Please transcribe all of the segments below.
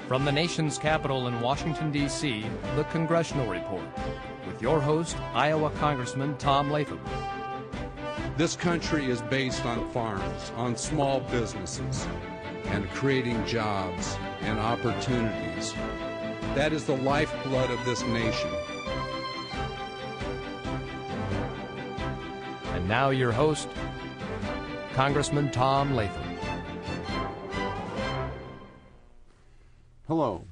From the nation's capital in Washington, D.C., the Congressional Report, with your host, Iowa Congressman Tom Latham. This country is based on farms, on small businesses, and creating jobs and opportunities. That is the lifeblood of this nation. And now your host, Congressman Tom Latham. Hello.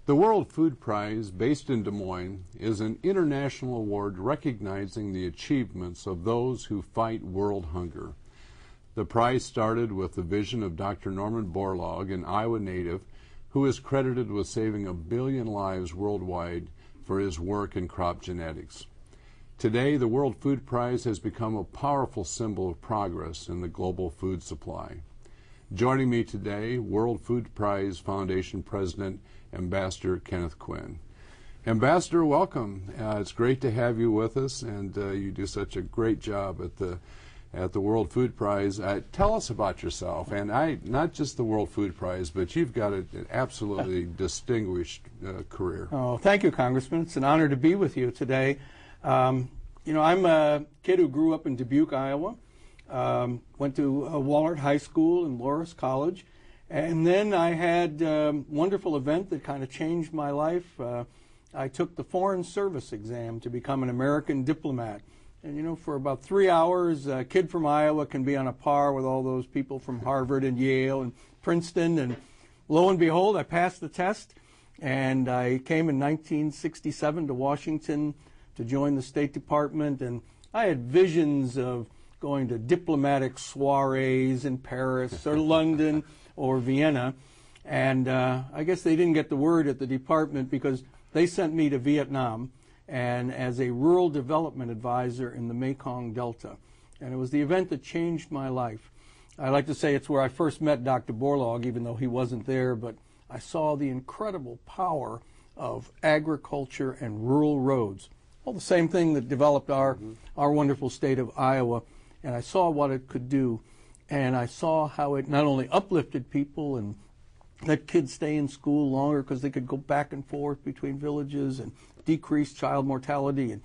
The World Food Prize, based in Des Moines, is an international award recognizing the achievements of those who fight world hunger. The prize started with the vision of Dr. Norman Borlaug, an Iowa native, who is credited with saving 1 billion lives worldwide for his work in crop genetics. Today, the World Food Prize has become a powerful symbol of progress in the global food supply. Joining me today, World Food Prize Foundation President, Ambassador Kenneth Quinn. Ambassador, welcome. It's great to have you with us, and you do such a great job at the World Food Prize. Tell us about yourself, and not just the World Food Prize, but you've got an absolutely distinguished career. Oh, thank you, Congressman. It's an honor to be with you today. I'm a kid who grew up in Dubuque, Iowa. Went to Wahlert High School and Loras College, and then I had a wonderful event that kind of changed my life. I took the Foreign Service exam to become an American diplomat. And for about 3 hours, a kid from Iowa can be on a par with all those people from Harvard and Yale and Princeton, and lo and behold, I passed the test, and I came in 1967 to Washington to join the State Department, and I had visions of going to diplomatic soirees in Paris or London or Vienna. And I guess they didn't get the word at the department because they sent me to Vietnam and as a rural development advisor in the Mekong Delta. And it was the event that changed my life. I like to say it's where I first met Dr. Borlaug, even though he wasn't there, but I saw the incredible power of agriculture and rural roads. Well, the same thing that developed our wonderful state of Iowa. And I saw what it could do, and I saw how it not only uplifted people and let kids stay in school longer because they could go back and forth between villages and decrease child mortality, and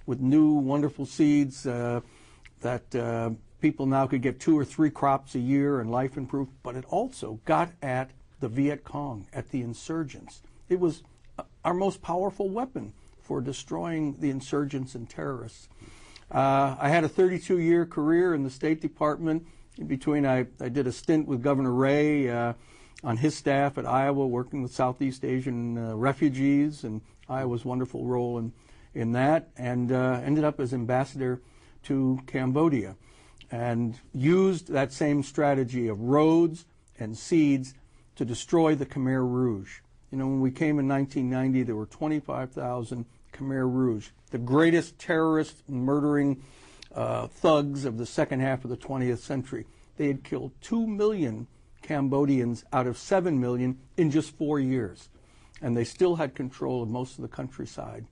with new wonderful seeds that people now could get 2 or 3 crops a year and life improved, but it also got at the Viet Cong, at the insurgents. It was our most powerful weapon for destroying the insurgents and terrorists. I had a 32-year career in the State Department. In between, I did a stint with Governor Ray on his staff at Iowa, working with Southeast Asian refugees, and Iowa's wonderful role in that, and ended up as ambassador to Cambodia, and used that same strategy of roads and seeds to destroy the Khmer Rouge. When we came in 1990, there were 25,000 Khmer Rouge, the greatest terrorist murdering thugs of the second half of the 20th century. They had killed 2 million Cambodians out of 7 million in just 4 years. And they still had control of most of the countryside.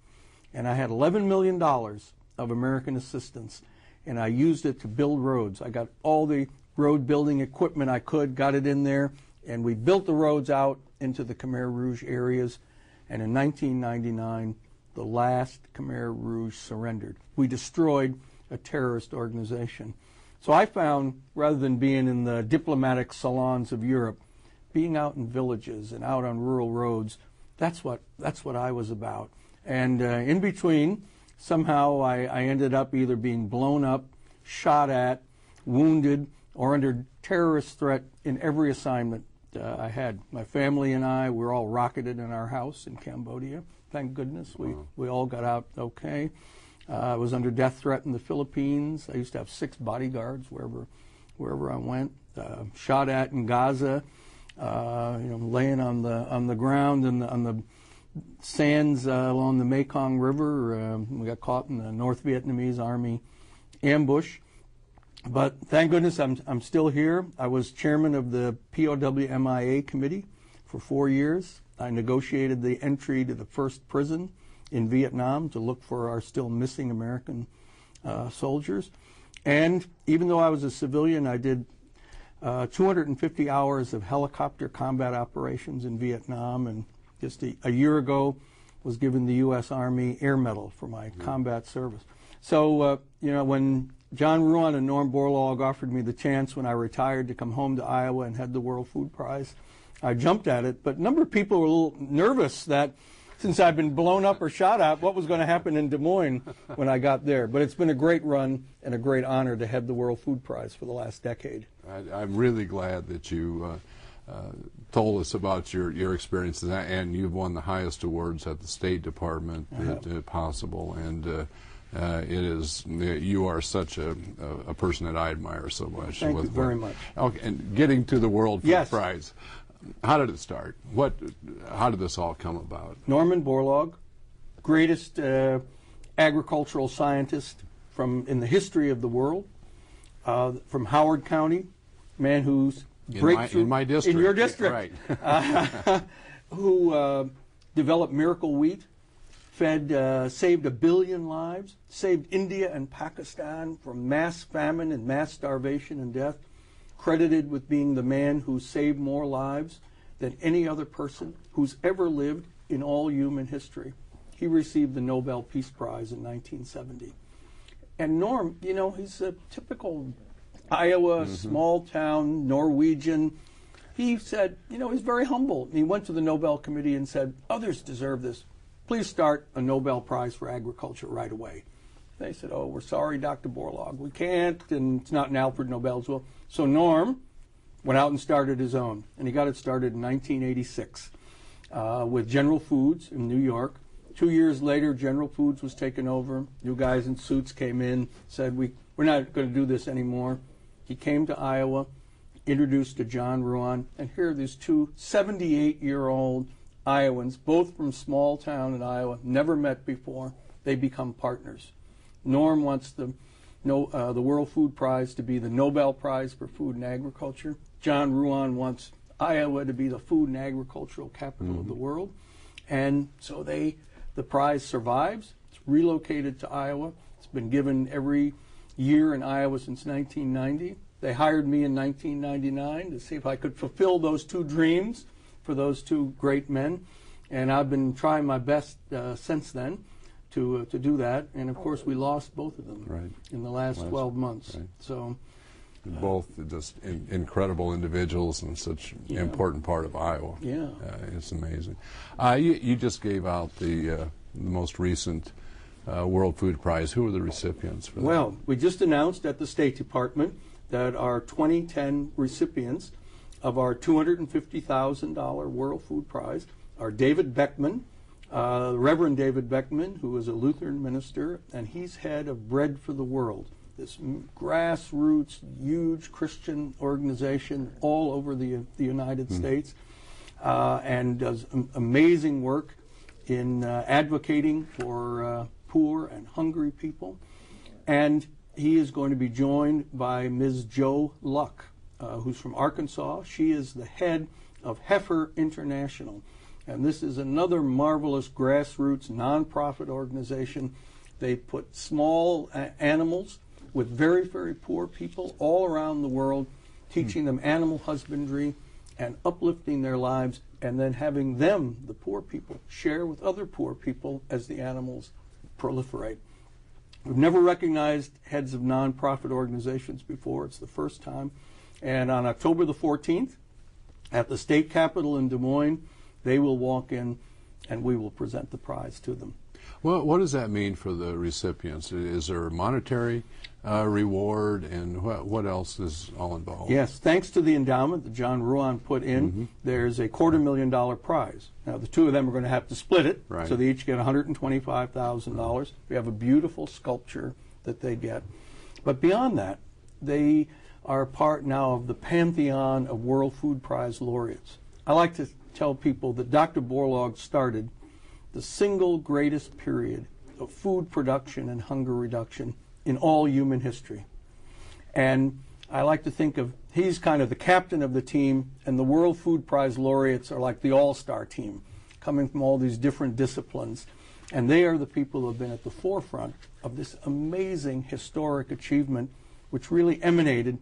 And I had $11 million of American assistance, and I used it to build roads. I got all the road building equipment I could, got it in there, and we built the roads out into the Khmer Rouge areas. And in 1999, the last Khmer Rouge surrendered. We destroyed a terrorist organization. So I found, rather than being in the diplomatic salons of Europe, being out in villages and out on rural roads, that's what I was about. And in between, somehow I ended up either being blown up, shot at, wounded, or under terrorist threat in every assignment I had. My family and I were all rocketed in our house in Cambodia. Thank goodness we all got out okay. I was under death threat in the Philippines. I used to have 6 bodyguards wherever I went. Shot at in Gaza, laying on the ground and on the sands along the Mekong River. We got caught in the North Vietnamese Army ambush. But thank goodness I'm still here. I was chairman of the POW-MIA committee for 4 years. I negotiated the entry to the first prison in Vietnam to look for our still missing American soldiers. And even though I was a civilian, I did 250 hours of helicopter combat operations in Vietnam, and just a year ago was given the U.S. Army Air Medal for my combat service. So, when John Ruan and Norm Borlaug offered me the chance when I retired to come home to Iowa and head the World Food Prize, I jumped at it. But a number of people were a little nervous that since I've been blown up or shot at, what was going to happen in Des Moines when I got there. But it's been a great run and a great honor to head the World Food Prize for the last decade. I'm really glad that you told us about your experiences, and you've won the highest awards at the State Department possible, and you are such a person that I admire so much. Thank you very much. Okay, and getting to the World Food Yes. Prize, how did it start? How did this all come about? Norman Borlaug, greatest agricultural scientist in the history of the world, from Howard County, man who's breakthrough in my district, in your district, right? Who developed miracle wheat, saved 1 billion lives, saved India and Pakistan from mass famine and mass starvation and death, credited with being the man who saved more lives than any other person who's ever lived in all human history. He received the Nobel Peace Prize in 1970. And Norm, he's a typical Iowa, small town, Norwegian. He said, he's very humble. He went to the Nobel Committee and said, others deserve this. Please start a Nobel Prize for Agriculture right away. They said, oh, we're sorry, Dr. Borlaug. We can't, and it's not an Alfred Nobel's will. So Norm went out and started his own, and he got it started in 1986 with General Foods in New York. 2 years later, General Foods was taken over. New guys in suits came in, said, we're not going to do this anymore. He came to Iowa, introduced to John Ruan, and here are these two 78-year-old Iowans, both from small town in Iowa, never met before. They become partners. Norm wants the World Food Prize to be the Nobel Prize for Food and Agriculture. John Ruan wants Iowa to be the food and agricultural capital of the world. And so the prize survives. It's relocated to Iowa. It's been given every year in Iowa since 1990. They hired me in 1999 to see if I could fulfill those two dreams for those two great men. And I've been trying my best since then to do that, and of course we lost both of them in the last 12 months. Right. So both just incredible individuals and such an important part of Iowa. Yeah, it's amazing. You just gave out the most recent World Food Prize. Who are the recipients for that? Well, we just announced at the State Department that our 2010 recipients of our $250,000 World Food Prize are David Beckman, Reverend David Beckman, who is a Lutheran minister, and he's head of Bread for the World, this grassroots, huge Christian organization all over the United States, and does amazing work in advocating for poor and hungry people. And he is going to be joined by Ms. Jo Luck, who's from Arkansas. She is the head of Heifer International. And this is another marvelous grassroots nonprofit organization. They put small animals with very, very poor people all around the world, teaching them animal husbandry and uplifting their lives, and then having them, the poor people, share with other poor people as the animals proliferate. We've never recognized heads of nonprofit organizations before. It's the first time. And on October the 14th, at the state capitol in Des Moines, they will walk in and we will present the prize to them. Well, what does that mean for the recipients? Is there a monetary reward, and what else is all involved? Yes, thanks to the endowment that John Ruan put in, there's a $250,000 prize. Now, the two of them are going to have to split it, so they each get $125,000. We have a beautiful sculpture that they get. But beyond that, they are part now of the pantheon of World Food Prize laureates. I like to tell people that Dr. Borlaug started the single greatest period of food production and hunger reduction in all human history. And I like to think of, he's kind of the captain of the team, and the World Food Prize laureates are like the all-star team, coming from all these different disciplines. And they are the people who have been at the forefront of this amazing historic achievement, which really emanated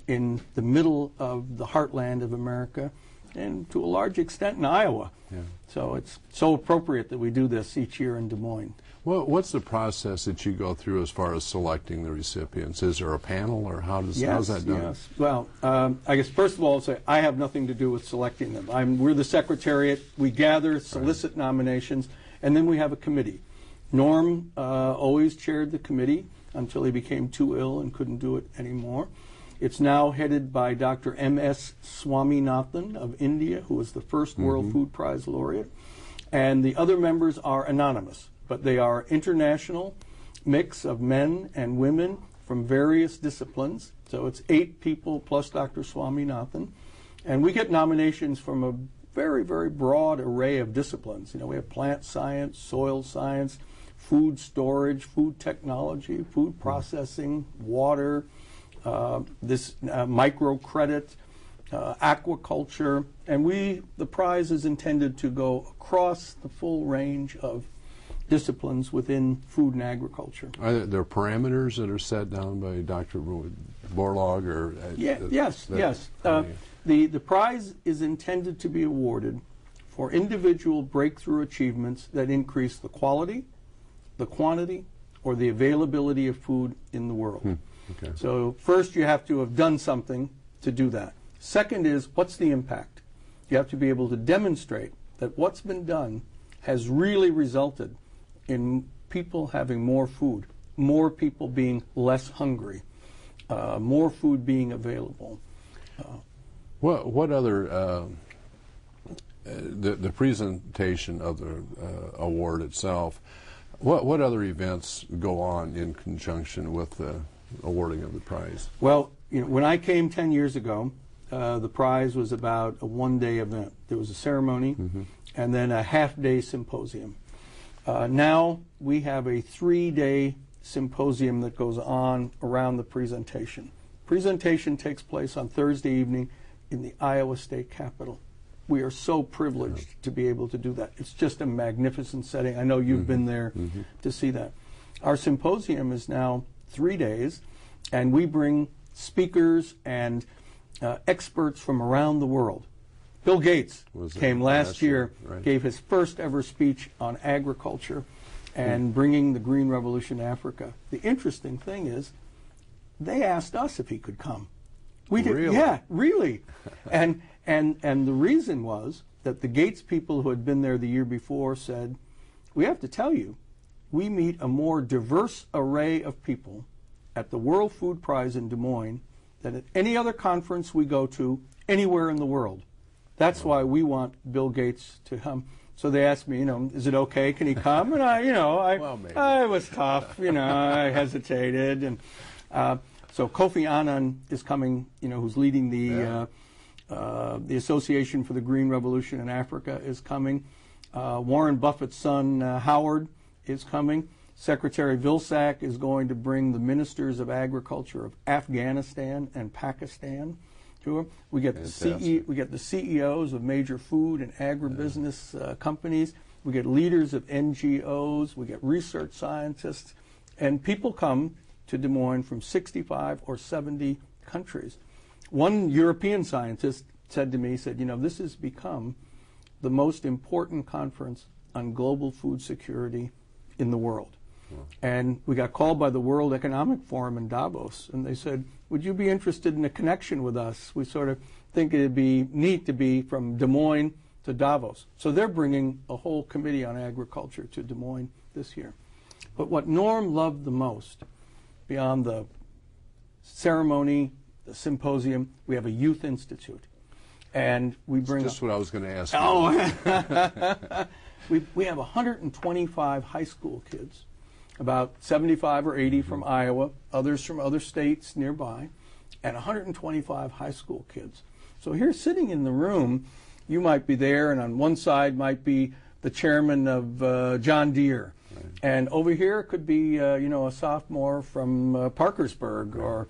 in the middle of the heartland of America, and to a large extent in Iowa. Yeah. So it's so appropriate that we do this each year in Des Moines. Well, what's the process that you go through as far as selecting the recipients? Is there a panel, or how's that done? Yes. Well, I guess first of all, I'll say I have nothing to do with selecting them. We're the Secretariat. We gather, solicit nominations, and then we have a committee. Norm always chaired the committee until he became too ill and couldn't do it anymore. It's now headed by Dr. M.S. Swaminathan of India, who was the first World Food Prize laureate. And the other members are anonymous, but they are international mix of men and women from various disciplines. So it's 8 people plus Dr. Swaminathan. And we get nominations from a very, very broad array of disciplines. You know, we have plant science, soil science, food storage, food technology, food processing, water, microcredit, aquaculture, and the prize is intended to go across the full range of disciplines within food and agriculture. Are there parameters that are set down by Dr. Borlaug? Or yes. The prize is intended to be awarded for individual breakthrough achievements that increase the quality, the quantity, or the availability of food in the world. Okay. So first you have to have done something to do that. Second is, what's the impact? You have to be able to demonstrate that what's been done has really resulted in people having more food, more people being less hungry, more food being available. What other, the presentation of the award itself, what other events go on in conjunction with the awarding of the prize? Well, when I came 10 years ago, the prize was about a one-day event. There was a ceremony and then a half-day symposium. Now we have a 3-day symposium that goes on around the presentation. Presentation takes place on Thursday evening in the Iowa State Capitol. We are so privileged to be able to do that. It's just a magnificent setting. I know you've been there to see that. Our symposium is now 3 days, and we bring speakers and experts from around the world. Bill Gates came last year, gave his first ever speech on agriculture and bringing the Green Revolution to Africa. The interesting thing is, they asked us if he could come. We did, really? Yeah, really. And the reason was that the Gates people who had been there the year before said, we have to tell you, we meet a more diverse array of people at the World Food Prize in Des Moines than at any other conference we go to anywhere in the world. That's why we want Bill Gates to come. So they asked me, is it okay? Can he come? And I was tough. I hesitated. And so Kofi Annan is coming. Who's leading the Association for the Green Revolution in Africa is coming. Warren Buffett's son Howard is coming. Secretary Vilsack is going to bring the ministers of agriculture of Afghanistan and Pakistan to him. We get the CEOs of major food and agribusiness companies. We get leaders of NGOs. We get research scientists. And people come to Des Moines from 65 or 70 countries. One European scientist said to me, this has become the most important conference on global food security in the world. And we got called by the World Economic Forum in Davos, and they said, would you be interested in a connection with us? We sort of think it'd be neat to be from Des Moines to Davos. So they're bringing a whole committee on agriculture to Des Moines this year. But what Norm loved the most, beyond the ceremony, the symposium, we have a youth institute. And we bring That's just what I was going to ask you. Oh, we have 125 high school kids, about 75 or 80 from Iowa, others from other states nearby, and 125 high school kids. So here sitting in the room, you might be there, and on one side might be the chairman of John Deere. Right. And over here could be, a sophomore from Parkersburg or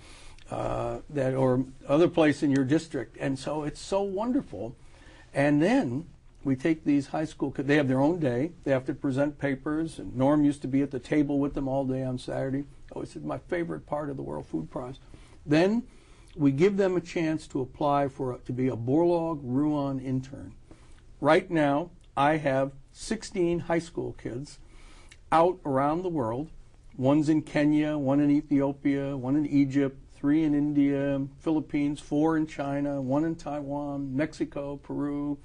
other place in your district. And so it's so wonderful. And then we take these high school kids, they have their own day, they have to present papers, and Norm used to be at the table with them all day on Saturday. Always said, my favorite part of the World Food Prize. Then we give them a chance to apply to be a Borlaug Rouen intern. Right now, I have 16 high school kids out around the world. One's in Kenya, one in Ethiopia, one in Egypt, 3 in India, Philippines, 4 in China, 1 in Taiwan, Mexico, Peru,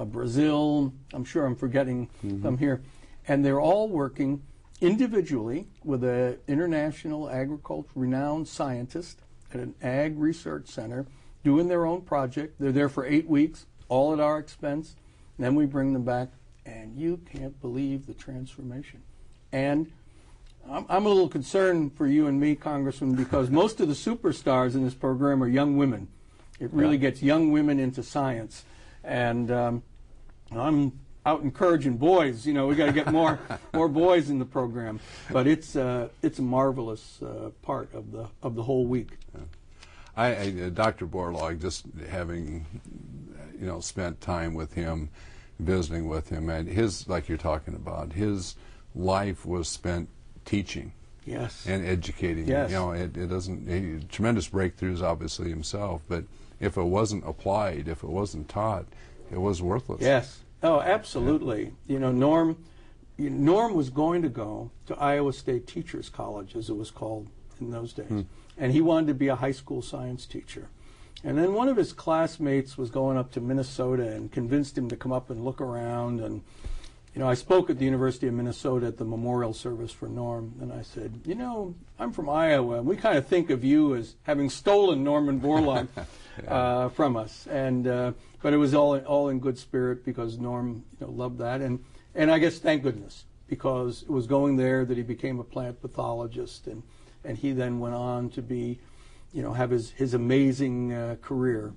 Brazil. I'm sure I'm forgetting some here. And they're all working individually with an international agriculture renowned scientist at an ag research center doing their own project. They're there for 8 weeks, all at our expense. And then we bring them back, and you can't believe the transformation. And I'm a little concerned for you and me, Congressman, because most of the superstars in this program are young women. It really gets young women into science. And I'm out encouraging boys. You know, we got to get more boys in the program. But it's a marvelous part of the whole week. Dr. Borlaug, just having spent time with him, visiting with him, and his, like you're talking about, his life was spent teaching. Yes. And educating. Yes. It doesn't, tremendous breakthroughs obviously himself, but if it wasn't applied, if it wasn't taught, it was worthless. Yes. Oh, absolutely. Yeah. Norm was going to go to Iowa State Teachers College, as it was called in those days. And he wanted to be a high school science teacher. And then one of his classmates was going up to Minnesota and convinced him to come up and look around. And I spoke at the University of Minnesota at the memorial service for Norm, and I said, I'm from Iowa, and we kind of think of you as having stolen Norman Borlaug from us. And but it was all in good spirit, because Norm loved that, and I guess thank goodness, because it was going there that he became a plant pathologist, and he then went on to be, have his amazing career.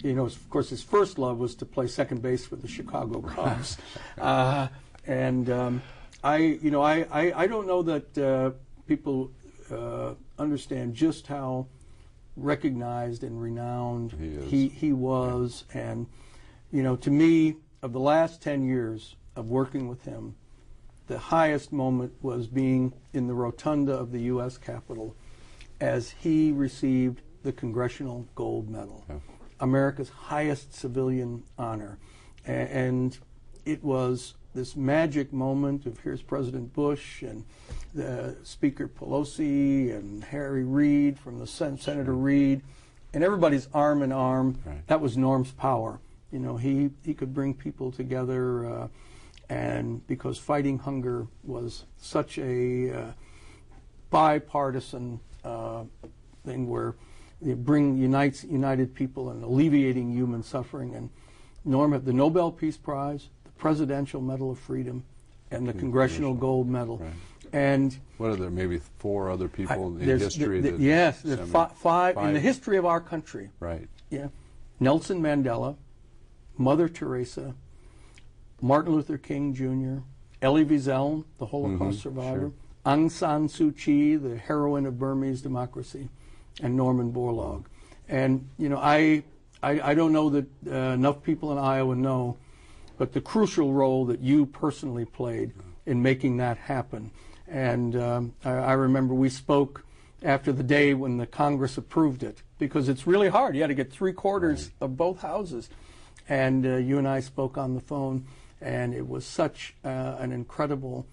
Of course, his first love was to play second base for the Chicago Cubs. And I don't know that people understand just how recognized and renowned he was. And, to me, of the last 10 years of working with him, the highest moment was being in the rotunda of the U.S. Capitol as he received the Congressional Gold Medal, America's highest civilian honor. And it was this magic moment of here's President Bush and Speaker Pelosi and Harry Reid from the Senator Reid, and everybody's arm in arm. Right. That was Norm's power. He could bring people together, and because fighting hunger was such a bipartisan thing where it united people and alleviating human suffering. And Norm had the Nobel Peace Prize, Presidential Medal of Freedom, and the Congressional Gold Medal. Right. And what are there? Maybe 4 other people in history? Yes, there's 5 in the history of our country. Right. Yeah, Nelson Mandela, Mother Teresa, Martin Luther King Jr., Elie Wiesel, the Holocaust survivor, Aung San Suu Kyi, the heroine of Burmese democracy, and Norman Borlaug. And I don't know that enough people in Iowa know, but the crucial role that you personally played in making that happen. And I remember we spoke after the day when the Congress approved it, because it's really hard. You had to get 3/4 of both houses. And you and I spoke on the phone, and it was such an incredible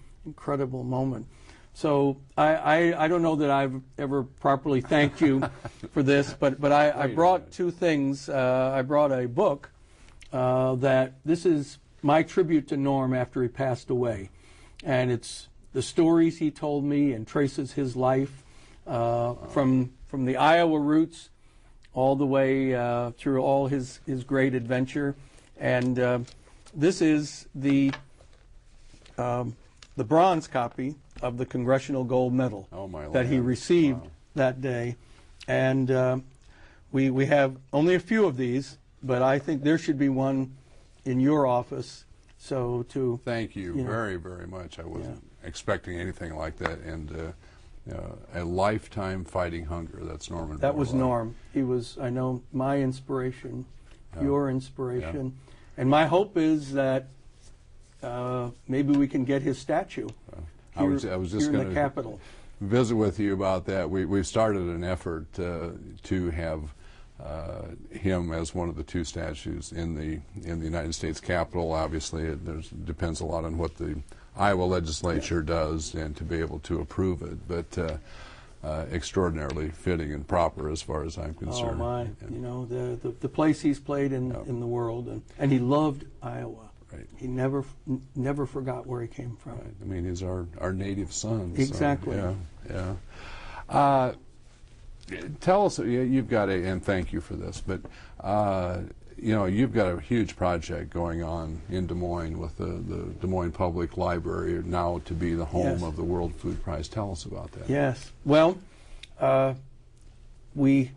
moment. So I don't know that I've ever properly thanked you for this, but I brought 2 things. I brought a book that this is my tribute to Norm after he passed away. And it's the stories he told me and traces his life from the Iowa roots all the way through all his great adventure. And this is the bronze copy of the Congressional Gold Medal that he received that day. And we have only a few of these, but I think there should be one in your office. So thank you, very, very much. I wasn't expecting anything like that. And a lifetime fighting hunger. That's Norman. That was Norm. He was, I know, my inspiration, your inspiration. And my hope is that maybe we can get his statue here in the Capitol. visit with you about that. We've started an effort to have him as one of the 2 statues in the United States Capitol. Obviously, it depends a lot on what the Iowa legislature does and to be able to approve it. But extraordinarily fitting and proper as far as I'm concerned. Oh my! Yeah. You know, the place he's played in the world, and he loved Iowa. Right. He never forgot where he came from. Right. I mean, he's our native son. Exactly. So, yeah. Tell us, you've got and thank you for this, but you know, you've got a huge project going on in Des Moines with the Des Moines Public Library, now to be the home Yes. of the World Food Prize. Tell us about that. Yes. Well, we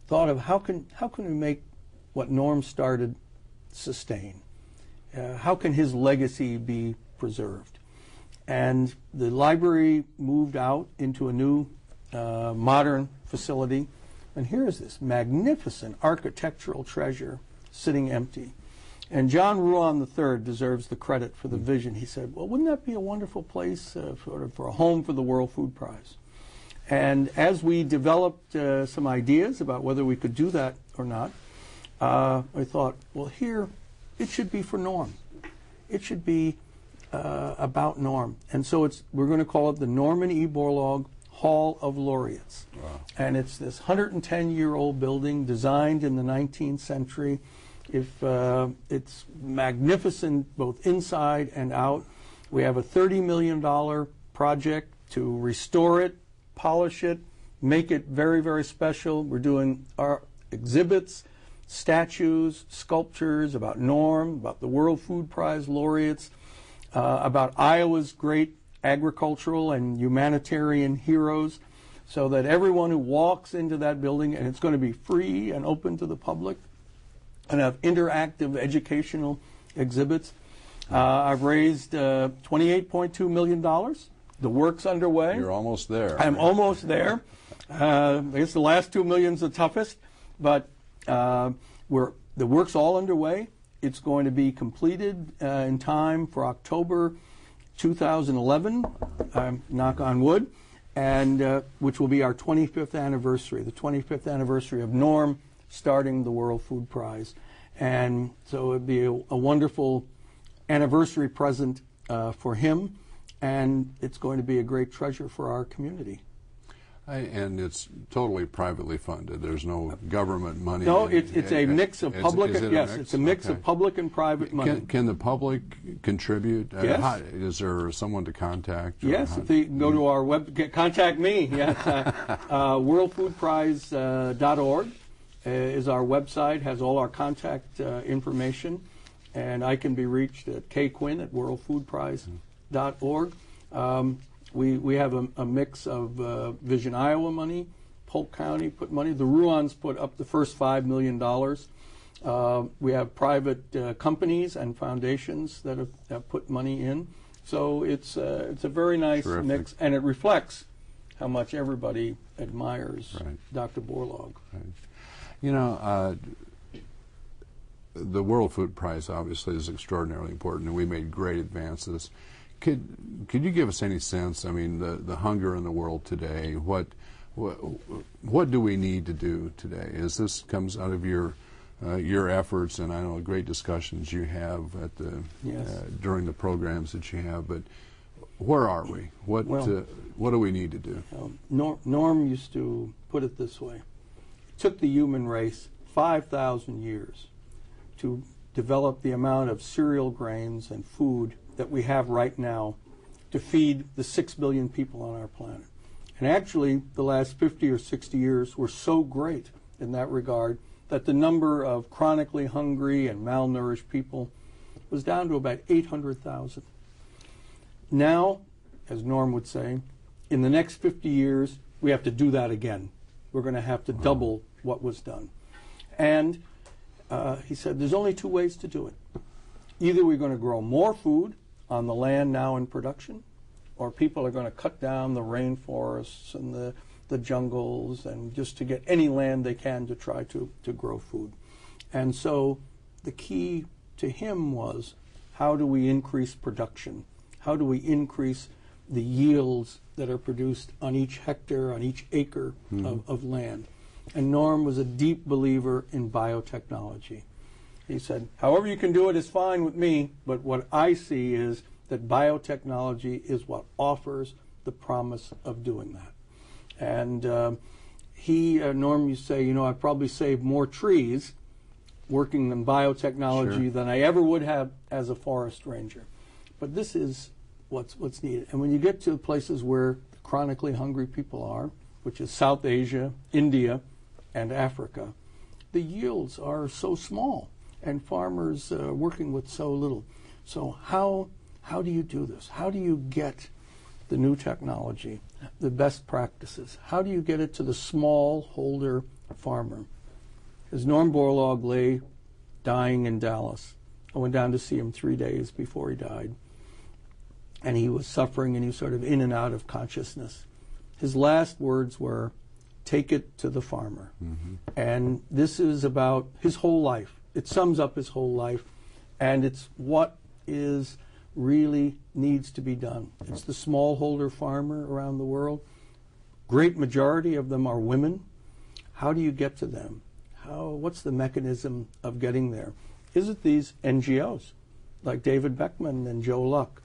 thought of how can we make what Norm started sustain? How can his legacy be preserved? And the library moved out into a new modern facility, and here's this magnificent architectural treasure sitting empty. And John Ruan III deserves the credit for the vision. He said, well, wouldn't that be a wonderful place for a home for the World Food Prize? And as we developed some ideas about whether we could do that or not, I thought, well, here, it should be for Norm. It should be about Norm. And so we're going to call it the Norman E. Borlaug Hall of Laureates. Wow. And it's this 110-year-old building designed in the 19th century. It's magnificent both inside and out. We have a $30 million project to restore it, polish it, make it very, very special. We're doing our exhibits, statues, sculptures about Norm, about the World Food Prize laureates, about Iowa's great agricultural and humanitarian heroes, so that everyone who walks into that building, and it's going to be free and open to the public, and have interactive educational exhibits. I've raised $28.2 million. The work's underway. You're almost there. I'm almost there. I guess the last $2 million is the toughest, but the work's all underway. It's going to be completed in time for October 2011, knock on wood, and which will be our 25th anniversary, the 25th anniversary of Norm starting the World Food Prize. And so it'd be a wonderful anniversary present for him, and it's going to be a great treasure for our community. And it's totally privately funded. There's no government money. No, it's a mix of public. It's a mix Okay. of public and private money. Can the public contribute? Yes. Is there someone to contact? Yes, if they go to our web, contact me. Yes, worldfoodprize.org is our website. Has all our contact information, and I can be reached at kquinn@worldfoodprize.org. We have a mix of Vision Iowa money, Polk County put money. The Ruans put up the first $5 million. We have private companies and foundations that have put money in. So it's a very nice Terrific. mix, and it reflects how much everybody admires Right. Dr. Borlaug. Right. You know, the World Food Prize obviously is extraordinarily important, and we made great advances. Could you give us any sense? I mean, the hunger in the world today. What do we need to do today? As this comes out of your efforts, and I know great discussions you have at the Yes. During the programs that you have. But where are we? What do we need to do? Norm used to put it this way: it took the human race 5,000 years to develop the amount of cereal grains and food that we have right now to feed the 6 billion people on our planet. And actually, the last 50 or 60 years were so great in that regard that the number of chronically hungry and malnourished people was down to about 800,000. Now, as Norm would say, in the next 50 years, we have to do that again. We're going to have to double what was done. And he said there's only 2 ways to do it. Either we're going to grow more food on the land now in production, or people are going to cut down the rainforests and the jungles and just to get any land they can to try to grow food. And so the key to him was, how do we increase production? How do we increase the yields that are produced on each hectare, on each acre of land. And Norm was a deep believer in biotechnology. He said, however you can do it is fine with me, but what I see is that biotechnology is what offers the promise of doing that. And Norm, you say, I've probably saved more trees working in biotechnology than I ever would have as a forest ranger. But this is what's needed. And when you get to places where chronically hungry people are, which is South Asia, India, and Africa, the yields are so small, and farmers are working with so little. So how do you do this? How do you get the new technology, the best practices? How do you get it to the smallholder farmer? As Norm Borlaug lay dying in Dallas, I went down to see him 3 days before he died, and he was suffering, and he was sort of in and out of consciousness. His last words were, take it to the farmer. And this is about his whole life. It sums up his whole life, and it's what is really needs to be done. It's the smallholder farmer around the world. Great majority of them are women. How do you get to them? What's the mechanism of getting there? Is it these NGOs like David Beckman and Joe Luck?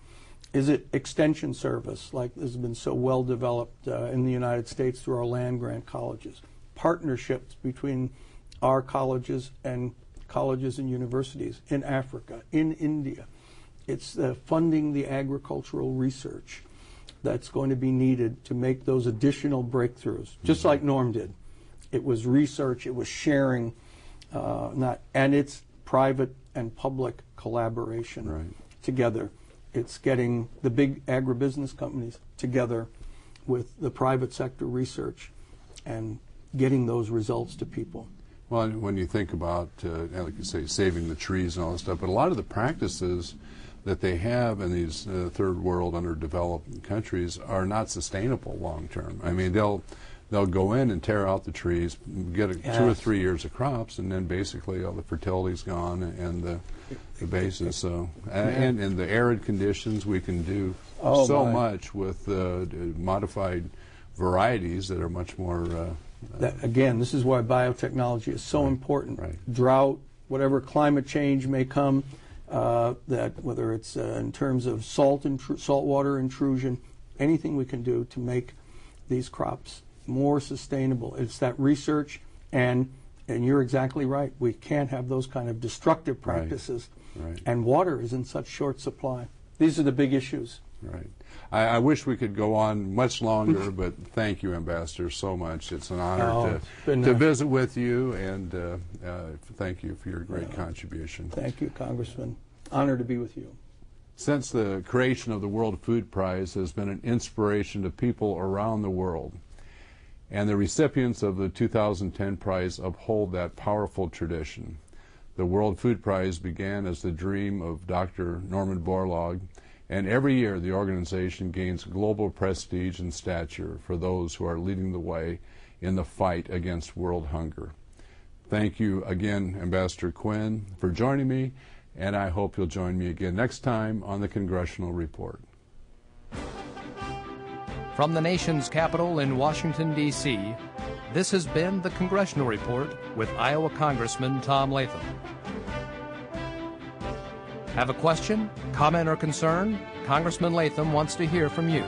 Is it extension service like has been so well developed in the United States through our land-grant colleges? Partnerships between our colleges and universities in Africa, in India. It's funding the agricultural research that's going to be needed to make those additional breakthroughs, just like Norm did. It was research, it was sharing, and it's private and public collaboration together. It's getting the big agribusiness companies together with the private sector research and getting those results to people. Well, when you think about, like you say, saving the trees and all this stuff, but a lot of the practices that they have in these third world underdeveloped countries are not sustainable long term. I mean, they'll go in and tear out the trees, get 2 or 3 years of crops, and then basically all the fertility's gone and the basis. So and in the arid conditions, we can do much with modified varieties that are much more. Again, this is why biotechnology is so important. Drought, whatever climate change may come, that whether it's in terms of saltwater intrusion, anything we can do to make these crops more sustainable. It's that research, and you're exactly right. We can't have those kind of destructive practices, and water is in such short supply. These are the big issues. Right. I wish we could go on much longer, but thank you, Ambassador, so much. It's an honor to visit with you, and thank you for your great contribution. Thank you, Congressman. Honor to be with you. Since the creation of the World Food Prize has been an inspiration to people around the world, and the recipients of the 2010 prize uphold that powerful tradition. The World Food Prize began as the dream of Dr. Norman Borlaug, and every year the organization gains global prestige and stature for those who are leading the way in the fight against world hunger. Thank you again, Ambassador Quinn, for joining me, and I hope you'll join me again next time on the Congressional Report. From the nation's capital in Washington, D.C., this has been the Congressional Report with Iowa Congressman Tom Latham. Have a question, comment, or concern? Congressman Latham wants to hear from you.